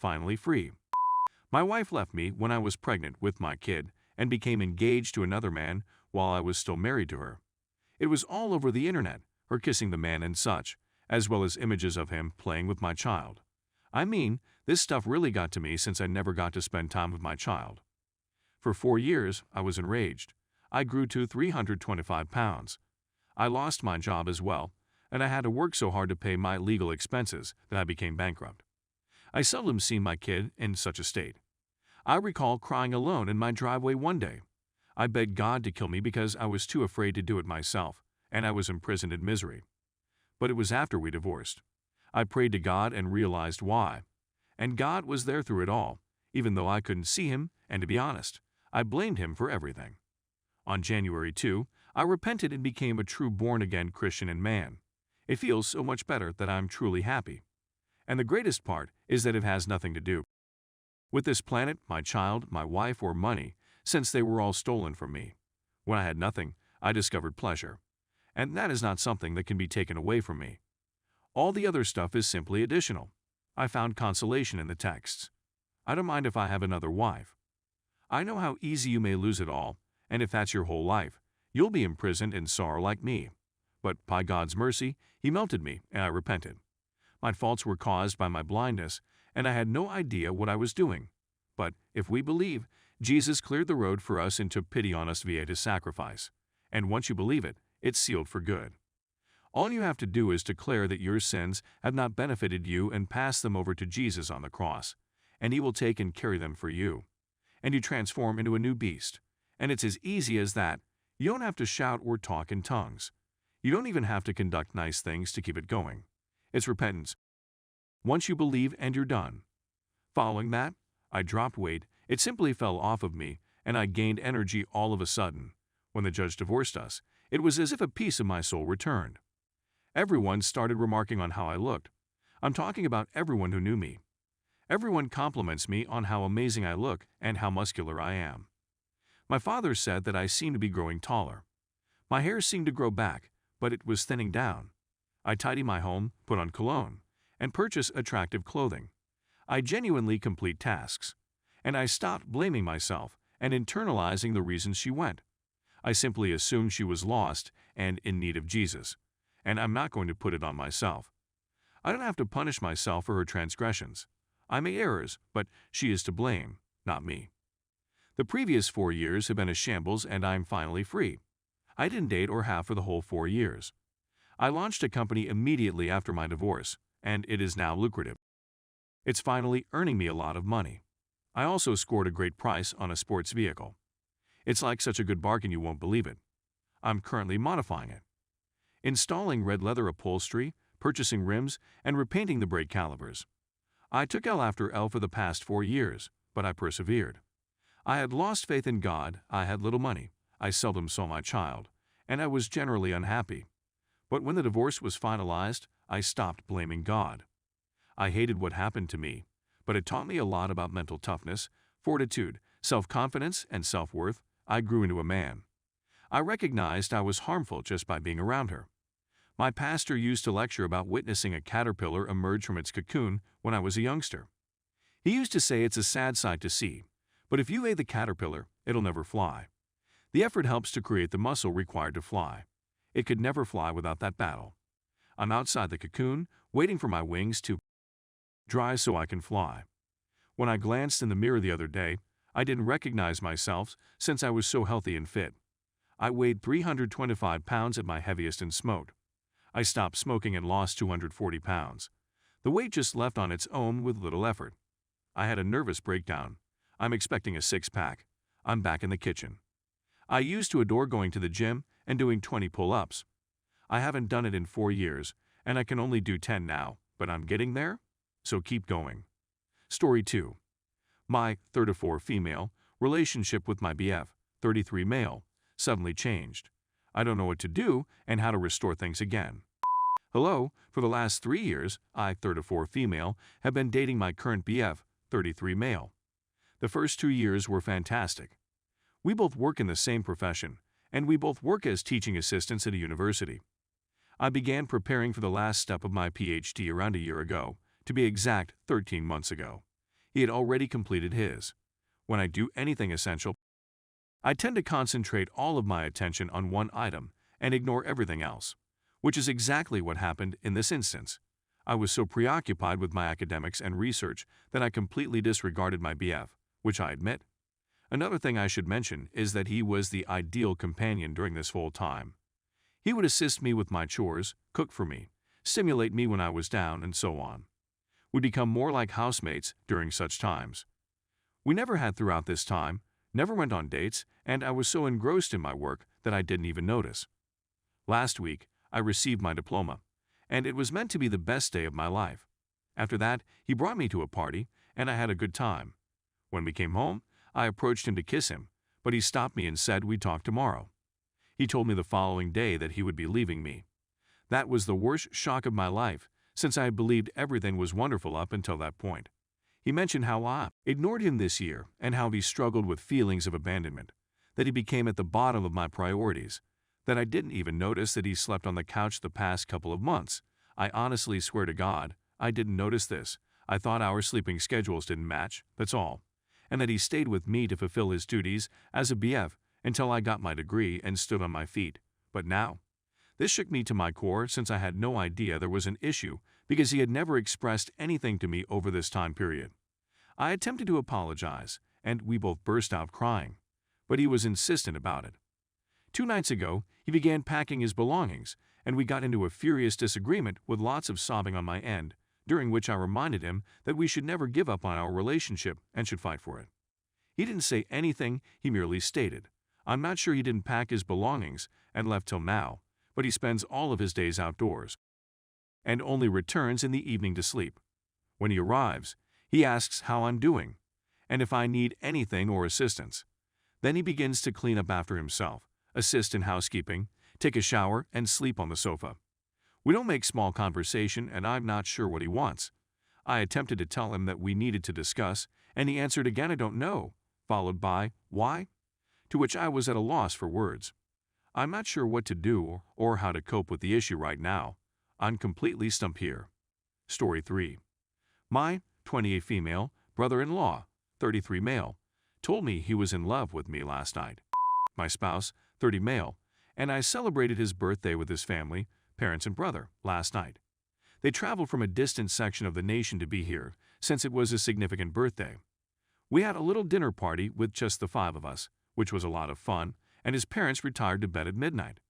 finally free. My wife left me when I was pregnant with my kid and became engaged to another man while I was still married to her. It was all over the internet, her kissing the man and such, as well as images of him playing with my child. I mean, this stuff really got to me since I never got to spend time with my child. For 4 years, I was enraged. I grew to 325 pounds. I lost my job as well, and I had to work so hard to pay my legal expenses that I became bankrupt. I seldom see my kid in such a state. I recall crying alone in my driveway one day. I begged God to kill me because I was too afraid to do it myself, and I was imprisoned in misery. But it was after we divorced. I prayed to God and realized why. And God was there through it all, even though I couldn't see Him, and to be honest, I blamed Him for everything. On January 2, I repented and became a true born-again Christian and man. It feels so much better that I'm truly happy. And the greatest part is that it has nothing to do with this planet, my child, my wife, or money, since they were all stolen from me. When I had nothing, I discovered pleasure. And that is not something that can be taken away from me. All the other stuff is simply additional. I found consolation in the texts. I don't mind if I have another wife. I know how easy you may lose it all, and if that's your whole life, you'll be imprisoned in sorrow like me. But by God's mercy, He melted me, and I repented. My faults were caused by my blindness, and I had no idea what I was doing. But if we believe, Jesus cleared the road for us and took pity on us via His sacrifice. And once you believe it, it's sealed for good. All you have to do is declare that your sins have not benefited you and pass them over to Jesus on the cross, and He will take and carry them for you. And you transform into a new beast. And it's as easy as that. You don't have to shout or talk in tongues. You don't even have to conduct nice things to keep it going. It's repentance. Once you believe and you're done. Following that, I dropped weight, it simply fell off of me, and I gained energy all of a sudden. When the judge divorced us, it was as if a piece of my soul returned. Everyone started remarking on how I looked. I'm talking about everyone who knew me. Everyone compliments me on how amazing I look and how muscular I am. My father said that I seemed to be growing taller. My hair seemed to grow back, but it was thinning down. I tidy my home, put on cologne, and purchase attractive clothing. I genuinely complete tasks. And I stopped blaming myself and internalizing the reasons she went. I simply assumed she was lost and in need of Jesus, and I'm not going to put it on myself. I don't have to punish myself for her transgressions. I made errors, but she is to blame, not me. The previous 4 years have been a shambles and I'm finally free. I didn't date or have for the whole 4 years. I launched a company immediately after my divorce, and it is now lucrative. It's finally earning me a lot of money. I also scored a great price on a sports vehicle. It's like such a good bargain you won't believe it. I'm currently modifying it. Installing red leather upholstery, purchasing rims, and repainting the brake calipers. I took L after L for the past 4 years, but I persevered. I had lost faith in God, I had little money, I seldom saw my child, and I was generally unhappy. But when the divorce was finalized, I stopped blaming God. I hated what happened to me, but it taught me a lot about mental toughness, fortitude, self-confidence, and self-worth. I grew into a man. I recognized I was harmful just by being around her. My pastor used to lecture about witnessing a caterpillar emerge from its cocoon when I was a youngster. He used to say it's a sad sight to see, but if you aid the caterpillar, it'll never fly. The effort helps to create the muscle required to fly. It could never fly without that battle. I'm outside the cocoon, waiting for my wings to dry so I can fly. When I glanced in the mirror the other day, I didn't recognize myself since I was so healthy and fit. I weighed 325 pounds at my heaviest and smoked. I stopped smoking and lost 240 pounds. The weight just left on its own with little effort. I had a nervous breakdown. I'm expecting a 6-pack. I'm back in the kitchen. I used to adore going to the gym and doing 20 pull-ups. I haven't done it in 4 years, and I can only do 10 now, but I'm getting there, so keep going. Story 2. My 34 female relationship with my BF, 33 male, suddenly changed. I don't know what to do and how to restore things again. Hello, for the last 3 years, I, 34 female, have been dating my current BF, 33 male. The first 2 years were fantastic. We both work in the same profession, and we both work as teaching assistants at a university. I began preparing for the last step of my PhD around a year ago, to be exact 13 months ago, He had already completed his. When I do anything essential, I tend to concentrate all of my attention on one item and ignore everything else, which is exactly what happened in this instance. I was so preoccupied with my academics and research that I completely disregarded my BF, which I admit. Another thing I should mention is that he was the ideal companion during this whole time. He would assist me with my chores, cook for me, stimulate me when I was down, and so on. We'd become more like housemates during such times. We never had throughout this time, never went on dates, and I was so engrossed in my work that I didn't even notice. Last week, I received my diploma, and it was meant to be the best day of my life. After that, he brought me to a party, and I had a good time. When we came home, I approached him to kiss him, but he stopped me and said we'd talk tomorrow. He told me the following day that he would be leaving me. That was the worst shock of my life, since I had believed everything was wonderful up until that point. He mentioned how I ignored him this year and how he struggled with feelings of abandonment, that he became at the bottom of my priorities, that I didn't even notice that he slept on the couch the past couple of months. I honestly swear to God, I didn't notice this. I thought our sleeping schedules didn't match, that's all. And that he stayed with me to fulfill his duties as a BF until I got my degree and stood on my feet. But now, this shook me to my core since I had no idea there was an issue because he had never expressed anything to me over this time period. I attempted to apologize, and we both burst out crying, but he was insistent about it. 2 nights ago, he began packing his belongings, and we got into a furious disagreement with lots of sobbing on my end, during which I reminded him that we should never give up on our relationship and should fight for it. He didn't say anything, he merely stated, "I'm not sure he didn't pack his belongings and left till now, but he spends all of his days outdoors and only returns in the evening to sleep. When he arrives, he asks how I'm doing and if I need anything or assistance. Then he begins to clean up after himself, assist in housekeeping, take a shower, and sleep on the sofa. We don't make small conversation, and I'm not sure what he wants. I attempted to tell him that we needed to discuss, and he answered again, 'I don't know,' followed by, 'Why?' To which I was at a loss for words. I'm not sure what to do or how to cope with the issue right now. I'm completely stumped here." Story 3. My 28 female brother-in-law, 33 male, told me he was in love with me last night. My spouse, 30 male, and I celebrated his birthday with his family, parents and brother, last night. They traveled from a distant section of the nation to be here, since it was a significant birthday. We had a little dinner party with just the 5 of us, which was a lot of fun, and his parents retired to bed at midnight.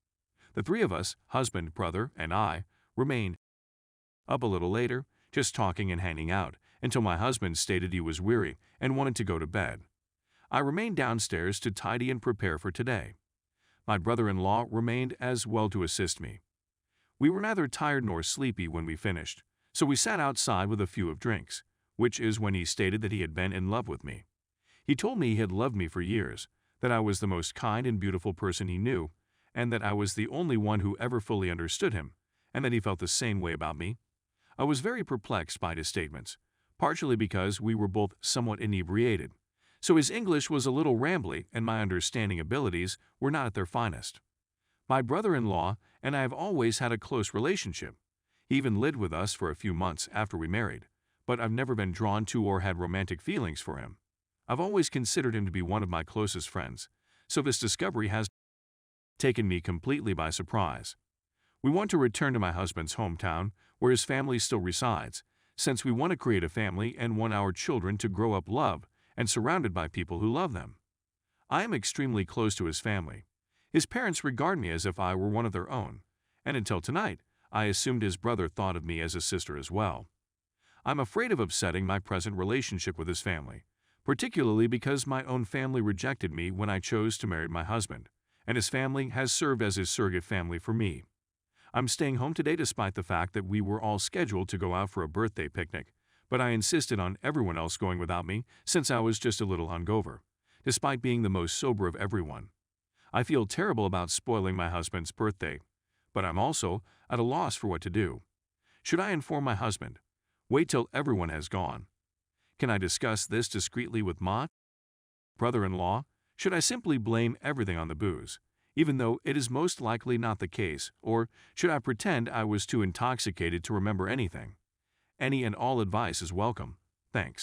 The 3 of us, husband, brother, and I, remained up a little later, just talking and hanging out, until my husband stated he was weary and wanted to go to bed. I remained downstairs to tidy and prepare for today. My brother-in-law remained as well to assist me. We were neither tired nor sleepy when we finished, so we sat outside with a few of drinks, which is when he stated that he had been in love with me. He told me he had loved me for years, that I was the most kind and beautiful person he knew, and that I was the only one who ever fully understood him, and that he felt the same way about me. I was very perplexed by his statements, partially because we were both somewhat inebriated, so his English was a little rambly and my understanding abilities were not at their finest. My brother-in-law and I have always had a close relationship. He even lived with us for a few months after we married, but I've never been drawn to or had romantic feelings for him. I've always considered him to be one of my closest friends, so this discovery has taken me completely by surprise. We want to return to my husband's hometown, where his family still resides, since we want to create a family and want our children to grow up loved and surrounded by people who love them. I am extremely close to his family. His parents regard me as if I were one of their own, and until tonight, I assumed his brother thought of me as a sister as well. I'm afraid of upsetting my present relationship with his family, particularly because my own family rejected me when I chose to marry my husband, and his family has served as his surrogate family for me. I'm staying home today despite the fact that we were all scheduled to go out for a birthday picnic, but I insisted on everyone else going without me since I was just a little hungover, despite being the most sober of everyone. I feel terrible about spoiling my husband's birthday, but I'm also at a loss for what to do. Should I inform my husband? Wait till everyone has gone? Can I discuss this discreetly with my brother-in-law? Should I simply blame everything on the booze, even though it is most likely not the case, or should I pretend I was too intoxicated to remember anything? Any and all advice is welcome. Thanks.